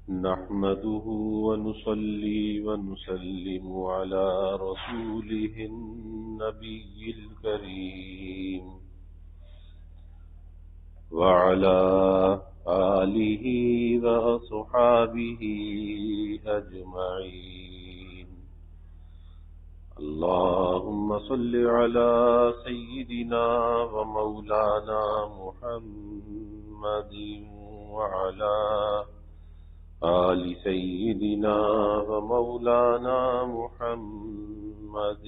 نحمده ونصلي ونسلم على رسوله النبي الكريم وعلى آله وأصحابه أجمعين. اللهم صل على سيدنا ومولانا محمد وعلى آل سيدنا ومولانا محمد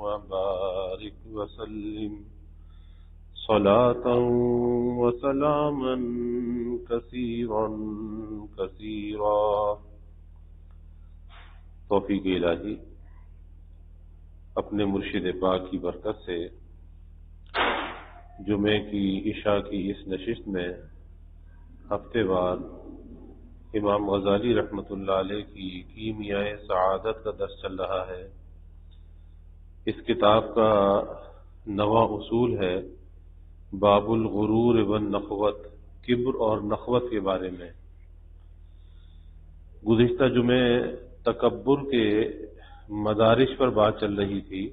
وبارك وسلم صلاة وسلاما كثيرا كثيرا. توفیق الہی اپنے مرشد پاک کی برکت سے جمعے کی عشاء کی اس نشست میں ہفتے وار امام غزالی رحمۃ اللہ علیہ کی کیمیاء سعادت کا درس چل رہا ہے. اس کتاب کا نواں اصول ہے باب الغرور والنخوت، کبر اور نخوت کے بارے میں. گزشتہ جمعے تکبر کے مدارج پر بات چل رہی تھی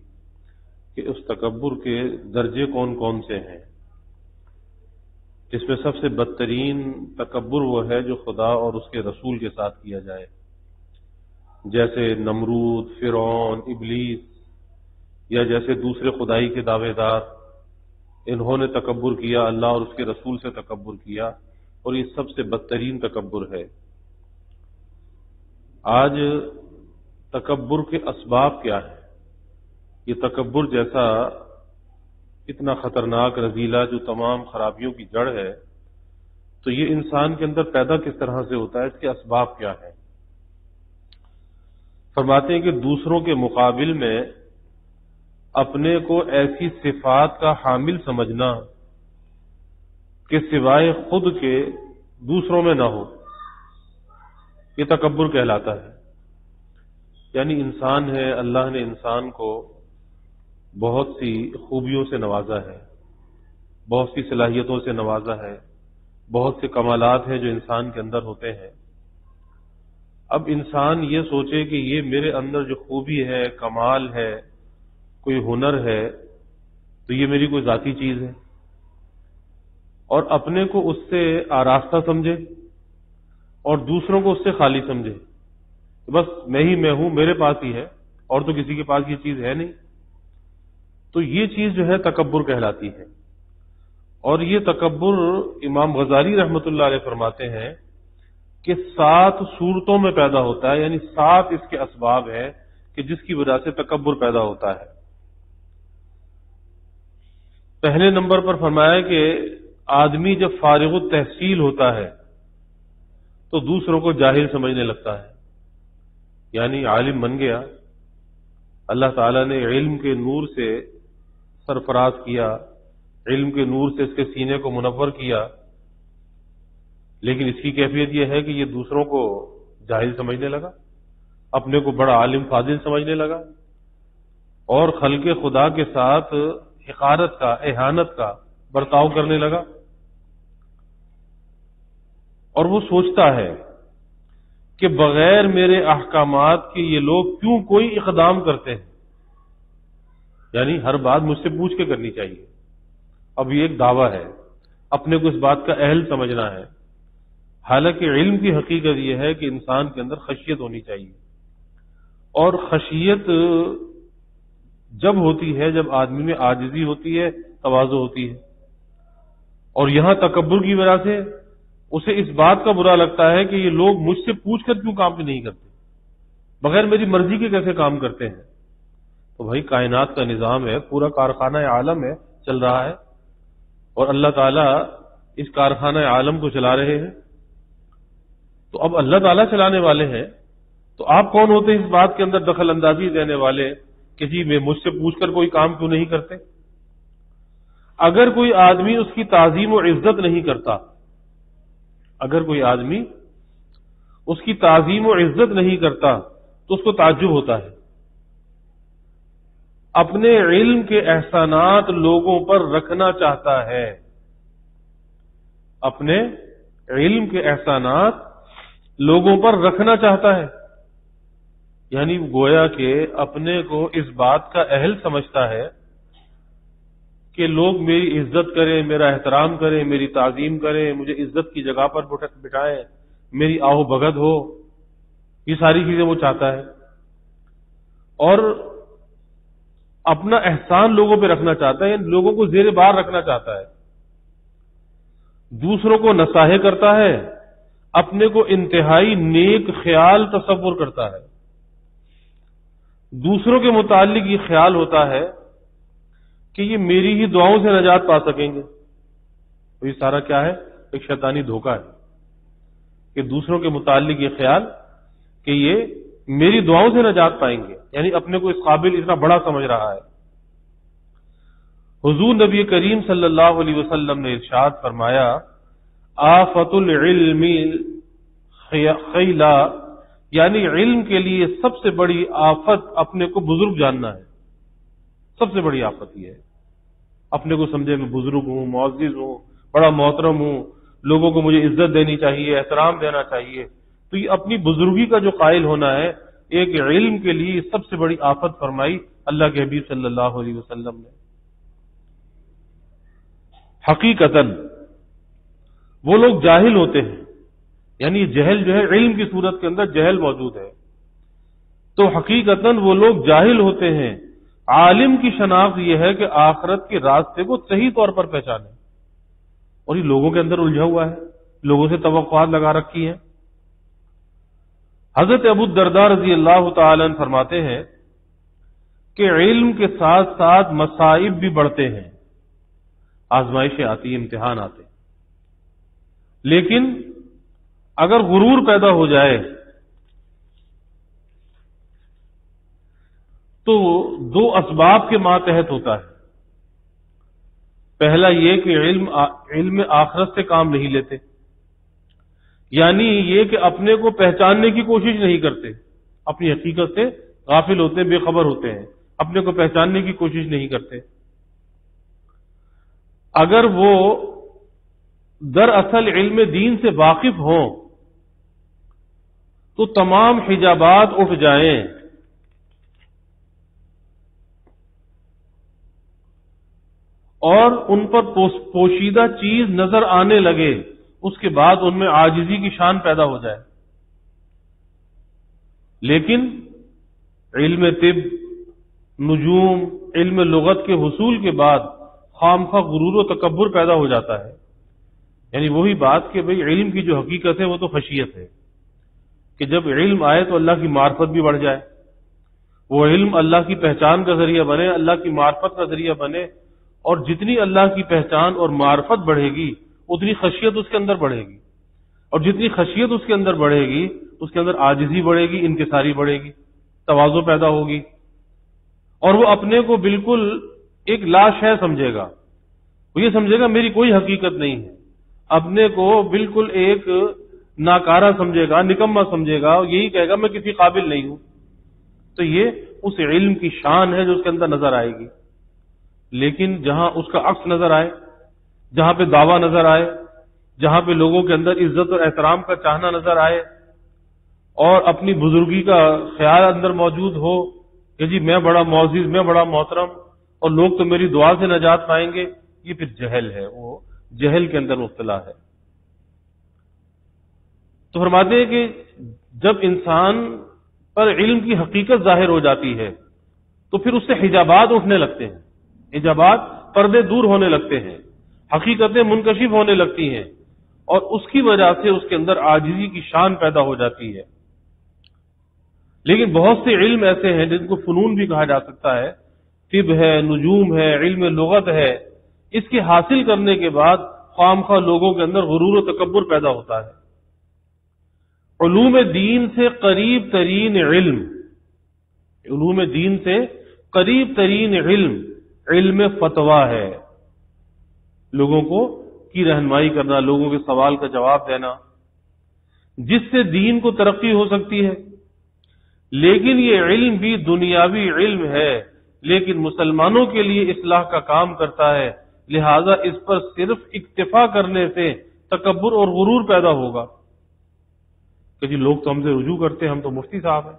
کہ اس تکبر کے درجے کون کون سے ہیں. جس میں سب سے بدترین تکبر وہ ہے جو خدا اور اس کے رسول کے ساتھ کیا جائے، جیسے نمرود، فرعون، ابلیس، یا جیسے دوسرے خدائی کے دعوے دار، انہوں نے تکبر کیا، اللہ اور اس کے رسول سے تکبر کیا، اور یہ سب سے بدترین تکبر ہے. آج تکبر کے اسباب کیا ہیں؟ یہ تکبر جیسا اتنا خطرناک رذیلہ جو تمام خرابیوں کی جڑ ہے، تو یہ انسان کے اندر پیدا کس طرح سے ہوتا ہے، اس کے اسباب کیا ہیں؟ فرماتے ہیں کہ دوسروں کے مقابل میں اپنے کو ایسی صفات کا حامل سمجھنا کہ سوائے خود کے دوسروں میں نہ ہو، یہ تکبر کہلاتا ہے. یعنی انسان ہے، اللہ نے انسان کو بہت سی خوبیوں سے نوازا ہے، بہت سی صلاحیتوں سے نوازا ہے، بہت سے کمالات ہیں جو انسان کے اندر ہوتے ہیں. اب انسان یہ سوچے کہ یہ میرے اندر جو خوبی ہے، کمال ہے، کوئی ہنر ہے، تو یہ میری کوئی ذاتی چیز ہے، اور اپنے کو اس سے آراستہ سمجھے اور دوسروں کو اس سے خالی سمجھے. بس میں ہوں، میرے پاس ہی ہے، اور تو کسی کے پاس یہ چیز ہے نہیں. تو یہ چیز جو ہے تکبر کہلاتی ہے. اور یہ تکبر امام غزالی رحمۃ اللہ علیہ فرماتے ہیں کہ 7 صورتوں میں پیدا ہوتا ہے، یعنی 7 اس کے اسباب ہیں کہ جس کی وجہ سے تکبر پیدا ہوتا ہے. پہلے نمبر پر فرمایا کہ آدمی جب فارغ التحصیل ہوتا ہے تو دوسروں کو جاہل سمجھنے لگتا ہے. یعنی عالم بن گیا، اللہ تعالیٰ نے علم کے نور سے سرفراز کیا، علم کے نور سے اس کے سینے کو منور کیا، لیکن اس کی کیفیت یہ ہے کہ یہ دوسروں کو جاہل سمجھنے لگا، اپنے کو بڑا عالم فاضل سمجھنے لگا، اور خلق خدا کے ساتھ حقارت کا، اہانت کا برتاؤ کرنے لگا. اور وہ سوچتا ہے کہ بغیر میرے احکامات کے یہ لوگ کیوں کوئی اقدام کرتے ہیں، یعنی ہر بات مجھ سے پوچھ کے کرنی چاہیے. اب یہ ایک دعویٰ ہے، اپنے کو اس بات کا اہل سمجھنا ہے. حالانکہ علم کی حقیقت یہ ہے کہ انسان کے اندر خشیت ہونی چاہیے، اور خشیت جب ہوتی ہے جب آدمی میں عاجزی ہوتی ہے، تواضع ہوتی ہے. اور یہاں تکبر کی وجہ سے اسے اس بات کا برا لگتا ہے کہ یہ لوگ مجھ سے پوچھ کر کیوں کام نہیں کرتے، بغیر میری مرضی کے کیسے کام کرتے ہیں. تو بھائی کائنات کا نظام ہے، پورا کارخانہ عالم ہے، چل رہا ہے، اور اللہ تعالیٰ اس کارخانہ عالم کو چلا رہے ہیں. تو اب اللہ تعالیٰ چلانے والے ہیں، تو آپ کون ہوتے ہیں اس بات کے اندر دخل اندازی دینے والے کہ جی میں مجھ سے پوچھ کر کوئی کام کیوں نہیں کرتے. اگر کوئی آدمی اس کی تعظیم و عزت نہیں کرتا، اگر کوئی آدمی اس کی تعظیم و عزت نہیں کرتا تو اس کو تعجب ہوتا ہے. اپنے علم کے احسانات لوگوں پر رکھنا چاہتا ہے، اپنے علم کے احسانات لوگوں پر رکھنا چاہتا ہے، یعنی گویا کہ اپنے کو اس بات کا اہل سمجھتا ہے کہ لوگ میری عزت کریں، میرا احترام کریں، میری تعظیم کریں، مجھے عزت کی جگہ پر بٹھائیں، میری آہو بھگت ہو، یہ ساری چیزیں وہ چاہتا ہے، اور اپنا احسان لوگوں پہ رکھنا چاہتا ہے، لوگوں کو زیر بار رکھنا چاہتا ہے، دوسروں کو نصاحت کرتا ہے، اپنے کو انتہائی نیک خیال تصور کرتا ہے، دوسروں کے متعلق یہ خیال ہوتا ہے کہ یہ میری ہی دعاؤں سے نجات پا سکیں گے. تو یہ سارا کیا ہے؟ ایک شیطانی دھوکہ ہے کہ دوسروں کے متعلق یہ خیال کہ یہ میری دعاؤں سے نجات پائیں گے، یعنی اپنے کو اس قابل اتنا بڑا سمجھ رہا ہے. حضور نبی کریم صلی اللہ علیہ وسلم نے ارشاد فرمایا، آفت العلم خیلا، یعنی علم کے لیے سب سے بڑی آفت اپنے کو بزرگ جاننا ہے. سب سے بڑی آفت یہ ہے اپنے کو سمجھے میں بزرگ ہوں، معزز ہوں، بڑا محترم ہوں، لوگوں کو مجھے عزت دینی چاہیے، احترام دینا چاہیے. تو یہ اپنی بزرگی کا جو قائل ہونا ہے، ایک علم کے لیے سب سے بڑی آفت فرمائی اللہ کے حبیب صلی اللہ علیہ وسلم نے. حقیقتاً وہ لوگ جاہل ہوتے ہیں، یعنی جہل جو ہے علم کی صورت کے اندر جہل موجود ہے، تو حقیقتاً وہ لوگ جاہل ہوتے ہیں. عالم کی شناخت یہ ہے کہ آخرت کے راستے کو صحیح طور پر پہچانے، اور یہ لوگوں کے اندر الجھا ہوا ہے، لوگوں سے توقعات لگا رکھی ہیں. حضرت ابو الدرداء رضی اللہ تعالی عنہ فرماتے ہیں کہ علم کے ساتھ ساتھ مصائب بھی بڑھتے ہیں، آزمائشیں آتی ہیں، امتحان آتے ہیں، لیکن اگر غرور پیدا ہو جائے تو دو اسباب کے ماتحت ہوتا ہے. پہلا یہ کہ علم آخرت سے کام نہیں لیتے، یعنی یہ کہ اپنے کو پہچاننے کی کوشش نہیں کرتے، اپنی حقیقت سے غافل ہوتے ہیں، بے خبر ہوتے ہیں، اپنے کو پہچاننے کی کوشش نہیں کرتے. اگر وہ دراصل علم دین سے واقف ہوں تو تمام حجابات اٹھ جائیں اور ان پر پوشیدہ چیز نظر آنے لگے، اس کے بعد ان میں عاجزی کی شان پیدا ہو جائے. لیکن علم طب، نجوم، علم لغت کے حصول کے بعد خامخواہ غرور و تکبر پیدا ہو جاتا ہے. یعنی وہی بات کہ بھئی علم کی جو حقیقت ہے وہ تو خشیت ہے، کہ جب علم آئے تو اللہ کی معرفت بھی بڑھ جائے، وہ علم اللہ کی پہچان کا ذریعہ بنے، اللہ کی معرفت کا ذریعہ بنے، اور جتنی اللہ کی پہچان اور معرفت بڑھے گی اتنی خشیت اس کے اندر بڑھے گی، اور جتنی خشیت اس کے اندر بڑھے گی اس کے اندر عاجزی بڑھے گی، انکساری بڑھے گی، تواضع پیدا ہوگی، اور وہ اپنے کو بالکل ایک لا شے سمجھے گا. وہ یہ سمجھے گا میری کوئی حقیقت نہیں ہے، اپنے کو بالکل ایک ناکارہ سمجھے گا، نکما سمجھے گا، اور یہی کہے گا میں کسی قابل نہیں ہوں. تو یہ اس علم کی شان ہے جو اس کے اندر نظر آئے گی. لیکن جہاں اس کا عکس نظر آئے، جہاں پہ دعویٰ نظر آئے، جہاں پہ لوگوں کے اندر عزت اور احترام کا چاہنا نظر آئے، اور اپنی بزرگی کا خیال اندر موجود ہو کہ جی میں بڑا معزز، میں بڑا محترم، اور لوگ تو میری دعا سے نجات پائیں گے، یہ پھر جہل ہے، وہ جہل کے اندر مبتلا ہے. تو فرماتے ہیں کہ جب انسان پر علم کی حقیقت ظاہر ہو جاتی ہے تو پھر اس سے حجابات اٹھنے لگتے ہیں، حجابات، پردے دور ہونے لگتے ہیں، حقیقتیں منکشف ہونے لگتی ہیں، اور اس کی وجہ سے اس کے اندر عاجزی کی شان پیدا ہو جاتی ہے. لیکن بہت سے علم ایسے ہیں جن کو فنون بھی کہا جا سکتا ہے، طب ہے، نجوم ہے، علم لغت ہے، اس کے حاصل کرنے کے بعد خواہ لوگوں کے اندر غرور و تکبر پیدا ہوتا ہے. علوم دین سے قریب ترین علم، علوم دین سے قریب ترین علم فتویٰ ہے، لوگوں کو کی رہنمائی کرنا، لوگوں کے سوال کا جواب دینا، جس سے دین کو ترقی ہو سکتی ہے. لیکن یہ علم بھی دنیاوی علم ہے، لیکن مسلمانوں کے لیے اصلاح کا کام کرتا ہے، لہذا اس پر صرف اکتفا کرنے سے تکبر اور غرور پیدا ہوگا. کہ جی لوگ تو ہم سے رجوع کرتے ہیں، ہم تو مفتی صاحب ہیں،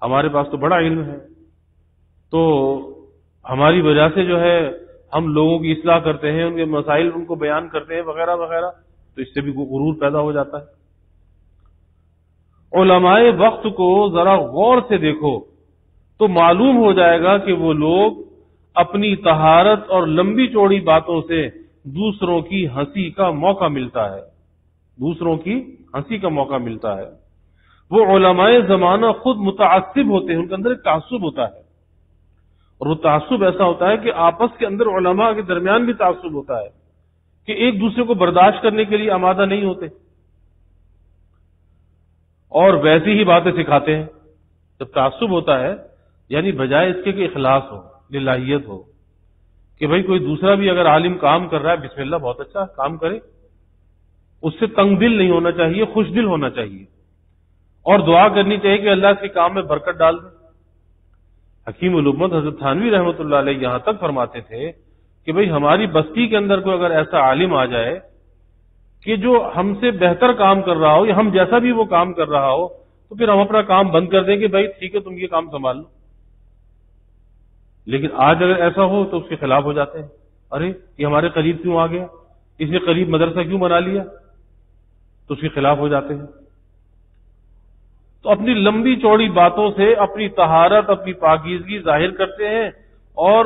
ہمارے پاس تو بڑا علم ہے، تو ہماری وجہ سے جو ہے ہم لوگوں کی اصلاح کرتے ہیں، ان کے مسائل ان کو بیان کرتے ہیں وغیرہ وغیرہ، تو اس سے بھی غرور پیدا ہو جاتا ہے۔ علماء وقت کو ذرا غور سے دیکھو تو معلوم ہو جائے گا کہ وہ لوگ اپنی طہارت اور لمبی چوڑی باتوں سے دوسروں کی ہنسی کا موقع ملتا ہے، دوسروں کی ہنسی کا موقع ملتا ہے۔ وہ علماء زمانہ خود متعصب ہوتے ہیں، ان کے اندر ایک تعصب ہوتا ہے، اور وہ تعصب ایسا ہوتا ہے کہ آپس کے اندر علماء کے درمیان بھی تعصب ہوتا ہے کہ ایک دوسرے کو برداشت کرنے کے لیے آمادہ نہیں ہوتے، اور ویسی ہی باتیں سکھاتے ہیں۔ جب تعصب ہوتا ہے یعنی بجائے اس کے کہ اخلاص ہو، للہیت ہو، کہ بھئی کوئی دوسرا بھی اگر عالم کام کر رہا ہے، بسم اللہ، بہت اچھا کام کرے، اس سے تنگ دل نہیں ہونا چاہیے، خوش دل ہونا چاہیے، اور دعا کرنی چاہیے کہ اللہ اس کے کام میں برکت ڈال دے۔ حکیم الامت حضرت تھانوی رحمۃ اللہ علیہ یہاں تک فرماتے تھے کہ بھئی ہماری بستی کے اندر کوئی اگر ایسا عالم آ جائے کہ جو ہم سے بہتر کام کر رہا ہو یا ہم جیسا بھی وہ کام کر رہا ہو، تو پھر ہم اپنا کام بند کر دیں کہ بھائی ٹھیک ہے تم یہ کام سنبھال لو۔ لیکن آج اگر ایسا ہو تو اس کے خلاف ہو جاتے ہیں، ارے یہ ہمارے قریب کیوں آ گیا، اس نے قریب مدرسہ کیوں بنا لیا، تو اس کے خلاف ہو جاتے ہیں۔ تو اپنی لمبی چوڑی باتوں سے اپنی طہارت، اپنی پاکیزگی ظاہر کرتے ہیں، اور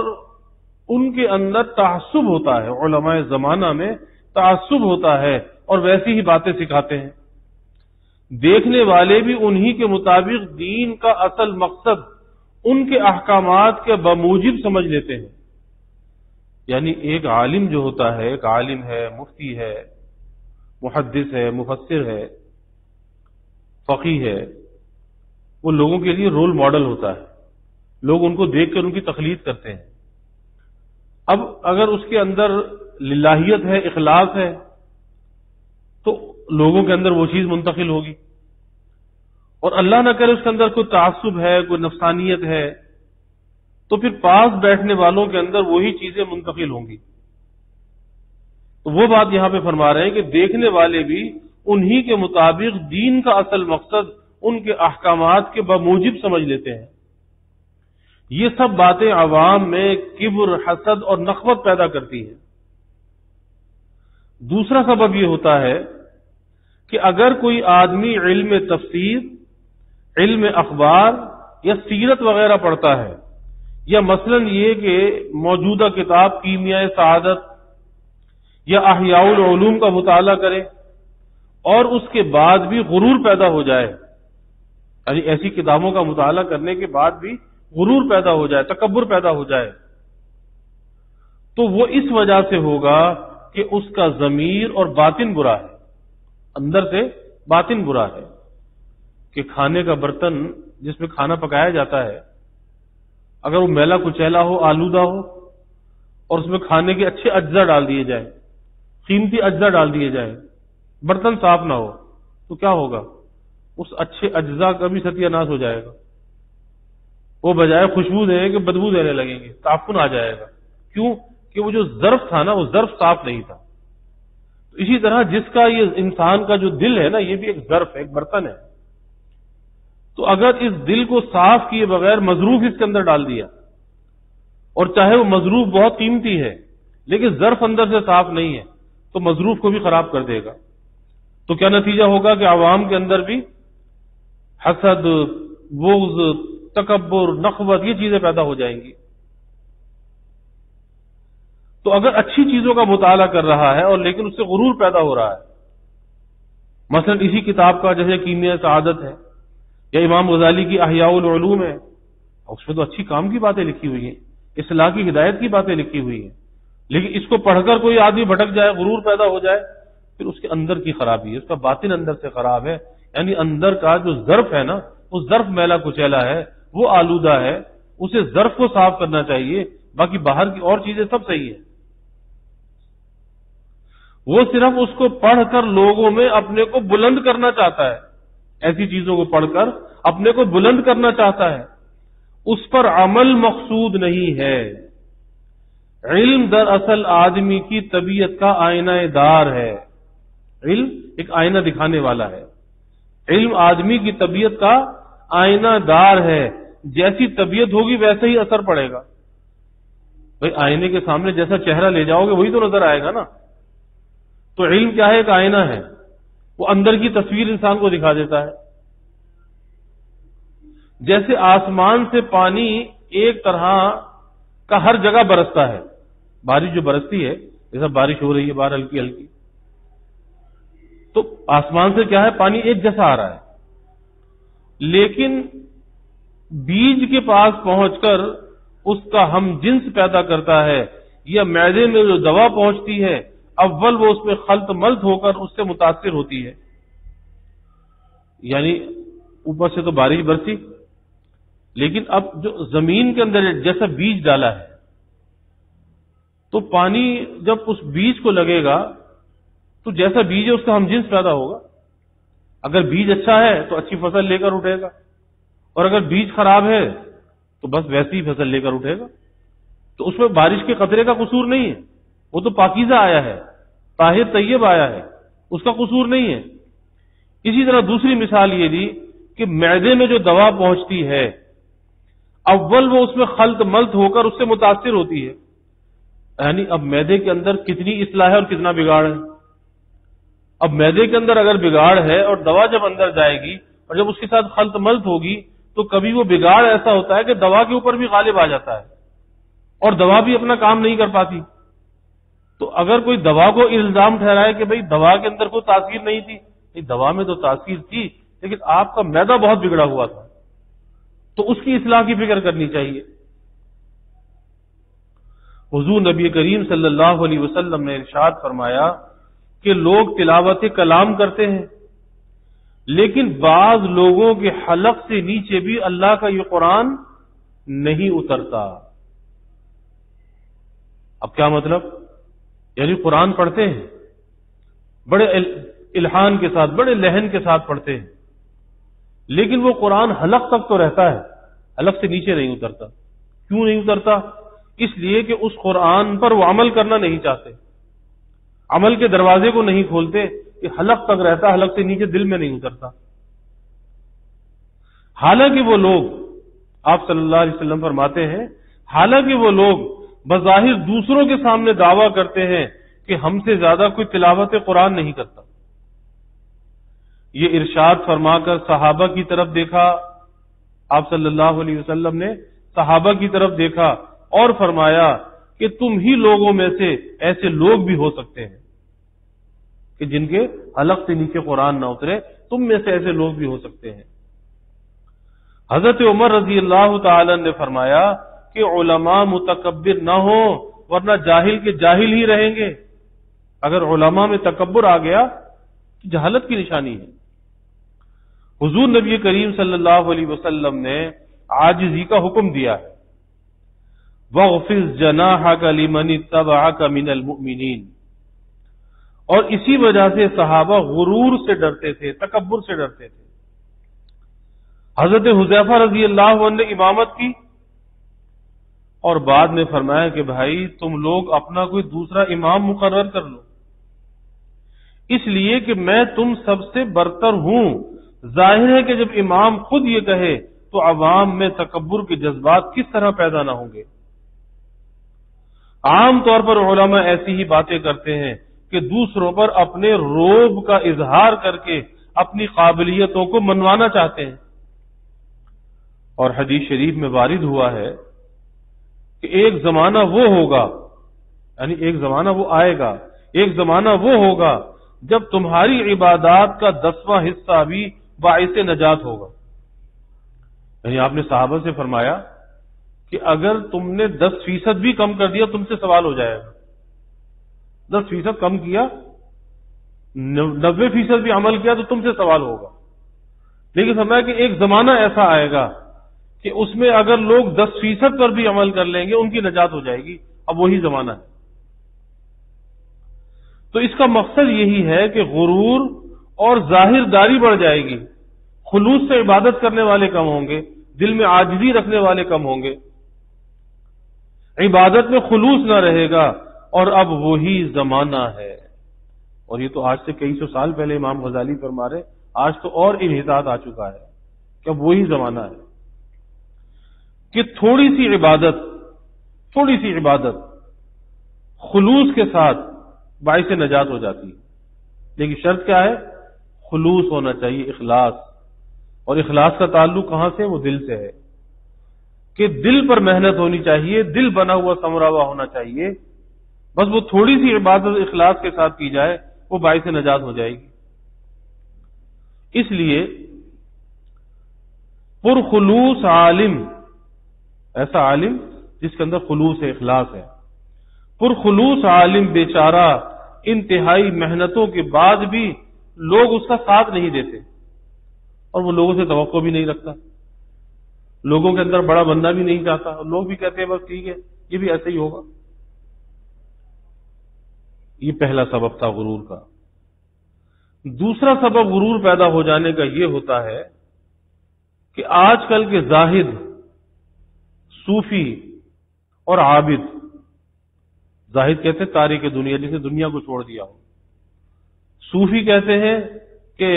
ان کے اندر تعصب ہوتا ہے، علماء زمانہ میں تعصب ہوتا ہے، اور ویسی ہی باتیں سکھاتے ہیں۔ دیکھنے والے بھی انہی کے مطابق دین کا اصل مقصد ان کے احکامات کے بموجب سمجھ لیتے ہیں۔ یعنی ایک عالم جو ہوتا ہے، ایک عالم ہے، مفتی ہے، محدث ہے، مفسر ہے، فقیہ ہے، وہ لوگوں کے لیے رول ماڈل ہوتا ہے، لوگ ان کو دیکھ کر ان کی تقلید کرتے ہیں۔ اب اگر اس کے اندر للہیت ہے، اخلاص ہے، تو لوگوں کے اندر وہ چیز منتقل ہوگی، اور اللہ نہ کرے اس کے اندر کوئی تعصب ہے، کوئی نفسانیت ہے، تو پھر پاس بیٹھنے والوں کے اندر وہی چیزیں منتقل ہوں گی۔ تو وہ بات یہاں پہ فرما رہے ہیں کہ دیکھنے والے بھی انہی کے مطابق دین کا اصل مقصد ان کے احکامات کے بموجب سمجھ لیتے ہیں۔ یہ سب باتیں عوام میں کبر، حسد اور نخوت پیدا کرتی ہیں۔ دوسرا سبب یہ ہوتا ہے کہ اگر کوئی آدمی علم تفسیر، علم اخبار یا سیرت وغیرہ پڑھتا ہے، یا مثلا یہ کہ موجودہ کتاب کیمیائے سعادت یا احیاء العلوم کا مطالعہ کرے، اور اس کے بعد بھی غرور پیدا ہو جائے، یعنی ایسی کتابوں کا مطالعہ کرنے کے بعد بھی غرور پیدا ہو جائے، تکبر پیدا ہو جائے، تو وہ اس وجہ سے ہوگا کہ اس کا ضمیر اور باطن برا ہے، اندر سے باطن برا ہے۔ کہ کھانے کا برتن جس میں کھانا پکایا جاتا ہے، اگر وہ میلا کچیلا ہو، آلودہ ہو، اور اس میں کھانے کے اچھے اجزاء ڈال دیے جائیں، قیمتی اجزاء ڈال دیے جائیں، برتن صاف نہ ہو، تو کیا ہوگا؟ اس اچھے اجزاء کا بھی ستیہ ناش ہو جائے گا، وہ بجائے خوشبو دینے کے بدبو دینے لگیں گے، تعفن آ جائے گا۔ کیوں؟ کہ وہ جو ظرف تھا نا، وہ ظرف صاف نہیں تھا۔ تو اسی طرح جس کا یہ انسان کا جو دل ہے نا، یہ بھی ایک ظرف ہے، ایک برتن ہے۔ تو اگر اس دل کو صاف کیے بغیر مظروف اس کے اندر ڈال دیا، اور چاہے وہ مظروف بہت قیمتی ہے لیکن ظرف اندر سے صاف نہیں ہے، تو مظروف کو بھی خراب کر دے گا۔ تو کیا نتیجہ ہوگا کہ عوام کے اندر بھی حسد، بغض، تکبر، نخوت، یہ چیزیں پیدا ہو جائیں گی۔ تو اگر اچھی چیزوں کا مطالعہ کر رہا ہے اور لیکن اس سے غرور پیدا ہو رہا ہے، مثلا اسی کتاب کا جیسے کیمیائے سعادت ہے، یا امام غزالی کی احیاء العلوم ہے، اس میں تو اچھی کام کی باتیں لکھی ہوئی ہیں، اصلاح کی ہدایت کی باتیں لکھی ہوئی ہیں، لیکن اس کو پڑھ کر کوئی آدمی بھٹک جائے، غرور پیدا ہو جائے، پھر اس کے اندر کی خرابی ہے، اس کا باطن اندر سے خراب ہے، یعنی اندر کا جو ظرف ہے نا، وہ ظرف میلا کچیلا ہے، وہ آلودہ ہے، اسے ظرف کو صاف کرنا چاہیے، باقی باہر کی اور چیزیں سب صحیح ہیں۔ وہ صرف اس کو پڑھ کر لوگوں میں اپنے کو بلند کرنا چاہتا ہے، ایسی چیزوں کو پڑھ کر اپنے کو بلند کرنا چاہتا ہے، اس پر عمل مقصود نہیں ہے۔ علم دراصل آدمی کی طبیعت کا آئینہ دار ہے، علم ایک آئینہ دکھانے والا ہے۔ علم آدمی کی طبیعت کا آئینہ دار ہے، جیسی طبیعت ہوگی ویسے ہی اثر پڑے گا۔ بھئی آئینے کے سامنے جیسا چہرہ لے جاؤ گے وہی تو نظر آئے گا نا۔ تو علم کیا ہے؟ ایک آئینہ ہے، وہ اندر کی تصویر انسان کو دکھا دیتا ہے۔ جیسے آسمان سے پانی ایک طرح کا ہر جگہ برستا ہے، بارش جو برستی ہے، جیسا بارش ہو رہی ہے باہر ہلکی ہلکی، تو آسمان سے کیا ہے؟ پانی ایک جیسا آ رہا ہے، لیکن بیج کے پاس پہنچ کر اس کا ہم جنس پیدا کرتا ہے، یا معدے میں جو دوا پہنچتی ہے اول وہ اس میں خلط ملط ہو کر اس سے متاثر ہوتی ہے۔ یعنی اوپر سے تو بارش برسی، لیکن اب جو زمین کے اندر جیسا بیج ڈالا ہے، تو پانی جب اس بیج کو لگے گا تو جیسا بیج ہے اس کا ہم جنس پیدا ہوگا۔ اگر بیج اچھا ہے تو اچھی فصل لے کر اٹھے گا، اور اگر بیج خراب ہے تو بس ویسی ہی فصل لے کر اٹھے گا۔ تو اس میں بارش کے قطرے کا قصور نہیں ہے، وہ تو پاکیزہ آیا ہے، طاہر طیب آیا ہے، اس کا قصور نہیں ہے۔ اسی طرح دوسری مثال یہ دی کہ معدے میں جو دوا پہنچتی ہے اول وہ اس میں خلط ملط ہو کر اس سے متاثر ہوتی ہے، یعنی اب معدے کے اندر کتنی اصلاح ہے اور کتنا بگاڑ ہے۔ اب معدے کے اندر اگر بگاڑ ہے اور دوا جب اندر جائے گی اور جب اس کے ساتھ خلط ملط ہوگی تو کبھی وہ بگاڑ ایسا ہوتا ہے کہ دوا کے اوپر بھی غالب آ جاتا ہے اور دوا بھی اپنا کام نہیں کر پاتی۔ تو اگر کوئی دوا کو الزام ٹھہرائے کہ بھئی دوا کے اندر کوئی تاثیر نہیں تھی، نہیں، دوا میں تو تاثیر تھی، لیکن آپ کا معدہ بہت بگڑا ہوا تھا، تو اس کی اصلاح کی فکر کرنی چاہیے۔ حضور نبی کریم صلی اللہ علیہ وسلم نے ارشاد فرمایا کہ لوگ تلاوت کلام کرتے ہیں، لیکن بعض لوگوں کے حلق سے نیچے بھی اللہ کا یہ قرآن نہیں اترتا۔ اب کیا مطلب؟ یعنی قرآن پڑھتے ہیں، بڑے الحان کے ساتھ، بڑے لہن کے ساتھ پڑھتے ہیں، لیکن وہ قرآن حلق تک تو رہتا ہے، حلق سے نیچے نہیں اترتا۔ کیوں نہیں اترتا؟ اس لیے کہ اس قرآن پر وہ عمل کرنا نہیں چاہتے، عمل کے دروازے کو نہیں کھولتے، کہ حلق تک رہتا، حلق سے نیچے دل میں نہیں اترتا۔ حالانکہ وہ لوگ، آپ صلی اللہ علیہ وسلم فرماتے ہیں، حالانکہ وہ لوگ بظاہر دوسروں کے سامنے دعویٰ کرتے ہیں کہ ہم سے زیادہ کوئی تلاوت قرآن نہیں کرتا۔ یہ ارشاد فرما کر صحابہ کی طرف دیکھا، آپ صلی اللہ علیہ وسلم نے صحابہ کی طرف دیکھا اور فرمایا کہ تم ہی لوگوں میں سے ایسے لوگ بھی ہو سکتے ہیں کہ جن کے حلق سے نیچے قرآن نہ اترے، تم میں سے ایسے لوگ بھی ہو سکتے ہیں۔ حضرت عمر رضی اللہ تعالی نے فرمایا کہ علماء متکبر نہ ہو، ورنہ جاہل کے جاہل ہی رہیں گے۔ اگر علماء میں تکبر آ گیا تو جہالت کی نشانی ہے۔ حضور نبی کریم صلی اللہ علیہ وسلم نے عاجزی کا حکم دیا ہے، وَاغْفِضْ جَنَاحَكَ لِمَنِ اتَّبَعَكَ مِنَ الْمُؤْمِنِينَ، اور اسی وجہ سے صحابہ غرور سے ڈرتے تھے، تکبر سے ڈرتے تھے۔ حضرت حذیفہ رضی اللہ عنہ نے امامت کی اور بعد میں فرمایا کہ بھائی تم لوگ اپنا کوئی دوسرا امام مقرر کر لو، اس لیے کہ میں تم سب سے برتر ہوں۔ ظاہر ہے کہ جب امام خود یہ کہے تو عوام میں تکبر کے جذبات کس طرح پیدا نہ ہوں گے۔ عام طور پر علماء ایسی ہی باتیں کرتے ہیں کہ دوسروں پر اپنے روب کا اظہار کر کے اپنی قابلیتوں کو منوانا چاہتے ہیں۔ اور حدیث شریف میں وارد ہوا ہے کہ ایک زمانہ وہ ہوگا، یعنی ایک زمانہ وہ آئے گا، ایک زمانہ وہ ہوگا جب تمہاری عبادات کا 10واں حصہ بھی باعث نجات ہوگا۔ یعنی آپ نے صحابہ سے فرمایا کہ اگر تم نے 10% بھی کم کر دیا تم سے سوال ہو جائے گا، 10% کم کیا، 90% بھی عمل کیا تو تم سے سوال ہوگا۔ لیکن فرمایا کہ ایک زمانہ ایسا آئے گا کہ اس میں اگر لوگ 10% پر بھی عمل کر لیں گے ان کی نجات ہو جائے گی۔ اب وہی زمانہ ہے۔ تو اس کا مقصد یہی ہے کہ غرور اور ظاہر داری بڑھ جائے گی، خلوص سے عبادت کرنے والے کم ہوں گے، دل میں عاجزی رکھنے والے کم ہوں گے، عبادت میں خلوص نہ رہے گا، اور اب وہی زمانہ ہے۔ اور یہ تو آج سے کئی سو سال پہلے امام غزالی فرما رہے، آج تو اور انحطاط آ چکا ہے کہ اب وہی زمانہ ہے کہ تھوڑی سی عبادت خلوص کے ساتھ باعث نجات ہو جاتی ہے. لیکن شرط کیا ہے؟ خلوص ہونا چاہیے، اخلاص. اور اخلاص کا تعلق کہاں سے؟ وہ دل سے ہے کہ دل پر محنت ہونی چاہیے، دل بنا ہوا سمرا ہوا ہونا چاہیے. بس وہ تھوڑی سی عبادت اخلاص کے ساتھ کی جائے وہ باعث نجات ہو جائے گی. اس لیے پرخلوص عالم، ایسا عالم جس کے اندر خلوص ہے، اخلاص ہے، پرخلوص عالم بیچارہ انتہائی محنتوں کے بعد بھی لوگ اس کا ساتھ نہیں دیتے اور وہ لوگوں سے توقع بھی نہیں رکھتا، لوگوں کے اندر بڑا بننا بھی نہیں چاہتا، اور لوگ بھی کہتے ہیں بس ٹھیک ہے یہ بھی ایسے ہی ہوگا. یہ پہلا سبب تھا غرور کا. دوسرا سبب غرور پیدا ہو جانے کا یہ ہوتا ہے کہ آج کل کے زاہد، صوفی اور عابد، زاہد کہتے ہیں تارک دنیا، جسے دنیا کو چھوڑ دیا ہو. صوفی کہتے ہیں کہ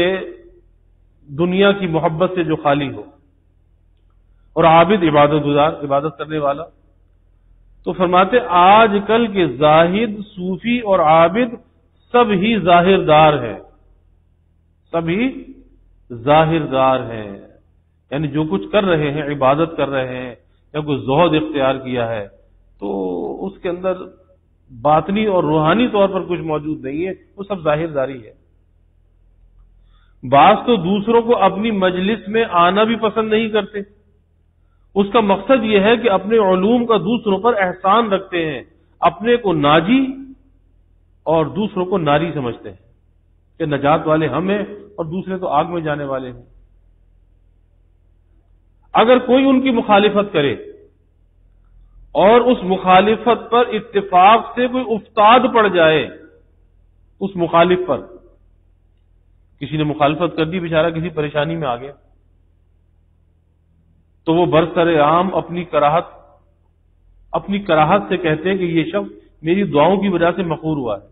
دنیا کی محبت سے جو خالی ہو، اور عابد عبادت گزار، عبادت کرنے والا. تو فرماتے آج کل کے زاہد، صوفی اور عابد سب ہی ظاہر دار ہیں، سب ہی ظاہر دار ہیں. یعنی جو کچھ کر رہے ہیں، عبادت کر رہے ہیں یا کوئی زہد اختیار کیا ہے، تو اس کے اندر باطنی اور روحانی طور پر کچھ موجود نہیں ہے، وہ سب ظاہر داری ہے. بعض تو دوسروں کو اپنی مجلس میں آنا بھی پسند نہیں کرتے. اس کا مقصد یہ ہے کہ اپنے علوم کا دوسروں پر احسان رکھتے ہیں، اپنے کو ناجی اور دوسروں کو ناری سمجھتے ہیں کہ نجات والے ہم ہیں اور دوسرے تو آگ میں جانے والے ہیں. اگر کوئی ان کی مخالفت کرے اور اس مخالفت پر اتفاق سے کوئی افتاد پڑ جائے، اس مخالف پر کسی نے مخالفت کر دی، بیچارہ کسی پریشانی میں آ گیا، تو وہ برسر عام اپنی کراہت سے کہتے ہیں کہ یہ شخص میری دعاؤں کی وجہ سے مقہور ہوا ہے.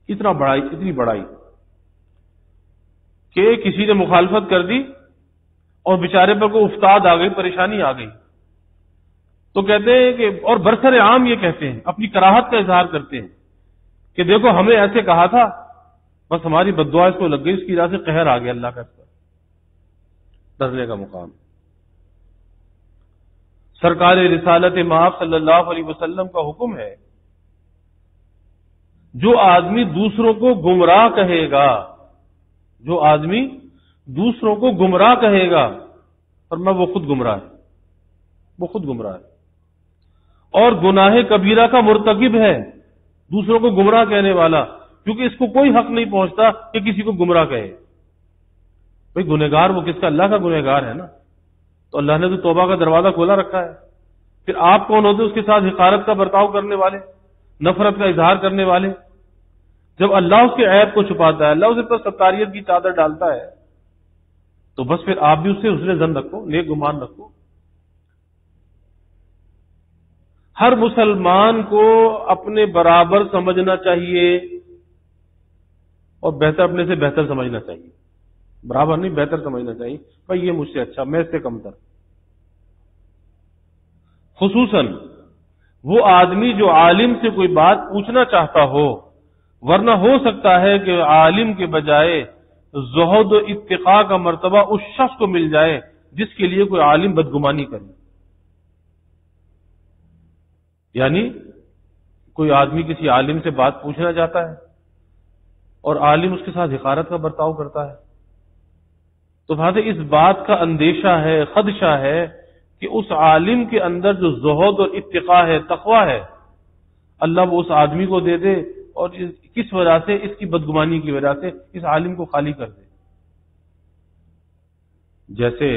اتنی بڑائی کہ کسی نے مخالفت کر دی اور بیچارے پر کوئی افتاد آ گئی، پریشانی آ گئی، تو کہتے ہیں کہ، اور برسر عام یہ کہتے ہیں، اپنی کراہت کا اظہار کرتے ہیں کہ دیکھو ہمیں ایسے کہا تھا، بس ہماری بد دعا اس کو لگ گئی، اس کی وجہ سے قہر آ گیا اللہ کا اس پر. ڈرنے کا مقام. سرکار رسالت مآب صلی اللہ علیہ وسلم کا حکم ہے، جو آدمی دوسروں کو گمراہ کہے گا، جو آدمی دوسروں کو گمراہ کہے گا، فرمایا وہ خود گمراہ ہے، وہ خود گمراہ ہے، اور گناہ کبیرہ کا مرتکب ہے دوسروں کو گمراہ کہنے والا، کیونکہ اس کو کوئی حق نہیں پہنچتا کہ کسی کو گمراہ کہے. بھئی گنہگار وہ کس کا؟ اللہ کا گنہگار ہے نا، تو اللہ نے تو توبہ کا دروازہ کھولا رکھا ہے. پھر آپ کون ہوتے اس کے ساتھ حقارت کا برتاؤ کرنے والے، نفرت کا اظہار کرنے والے؟ جب اللہ اس کے عیب کو چھپاتا ہے، اللہ اسے پر ستاریت کی چادر ڈالتا ہے، تو بس پھر آپ بھی اس سے حسن ظن رکھو، نیک گمان رکھو. ہر مسلمان کو اپنے برابر سمجھنا چاہیے اور بہتر اپنے سے بہتر سمجھنا چاہیے. برابر نہیں، بہتر سمجھنا چاہیے. بھائی یہ مجھ سے اچھا، میں اس سے کم تر. خصوصاً وہ آدمی جو عالم سے کوئی بات پوچھنا چاہتا ہو، ورنہ ہو سکتا ہے کہ عالم کے بجائے زہد و اتقاء کا مرتبہ اس شخص کو مل جائے جس کے لیے کوئی عالم بدگمانی کرے. یعنی کوئی آدمی کسی عالم سے بات پوچھنا چاہتا ہے اور عالم اس کے ساتھ حقارت کا برتاؤ کرتا ہے، تو بات اس بات کا اندیشہ ہے، خدشہ ہے کہ اس عالم کے اندر جو زہد اور اتقاء ہے، تقوی ہے، اللہ وہ اس آدمی کو دے دے اور کس وجہ سے؟ اس کی بدگمانی کی وجہ سے اس عالم کو خالی کر دے. جیسے